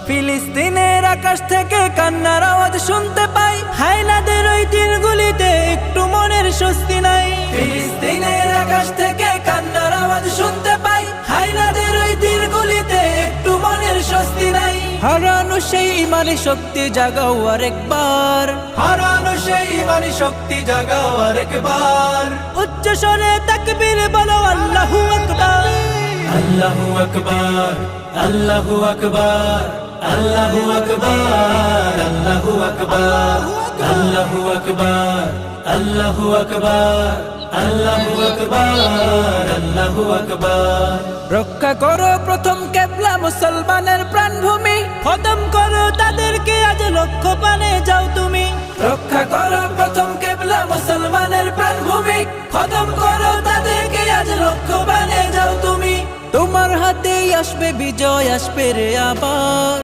ফিলিস্তিনের আকাশ থেকে কান্নার আওয়াজ শুনতে পাই, হায়নাদের ওই তীরগুলিতে একটু মনের স্বস্তি নাই। ফিলিস্তিনের আকাশ থেকে কান্নার আওয়াজ শুনতে পাই, হায়নাদের ওই তীরগুলিতে একটু মনের স্বস্তি নাই। হারানো সেই ইমানি শক্তি জাগাও আরেকবার, হারানো সেই ইমানি শক্তি জাগাও আরেকবার। উচ্চ স্বরে তাকবীর বলো আল্লাহু আকবার, আল্লাহু আকবার, আল্লাহু আকবার, আল্লাহু আকবার, আল্লাহু আকবার, আল্লাহু আকবার, আল্লাহু আকবার, আল্লাহু আকবার, আল্লাহু আকবার। রক্ষা করো প্রথম কেবলা মুসলমানের প্রাণভূমি, খতম করো তাদেরকে আজ লক্ষ্য পানে যাও তুমি। রক্ষা করো প্রথম কেবলা মুসলমানের প্রাণভূমি, খতম করো তাদেরকে আজ লক্ষ্য পানে যাও তুমি। তোমার হাতেই আসবে বিজয়, আসবে রে আবার।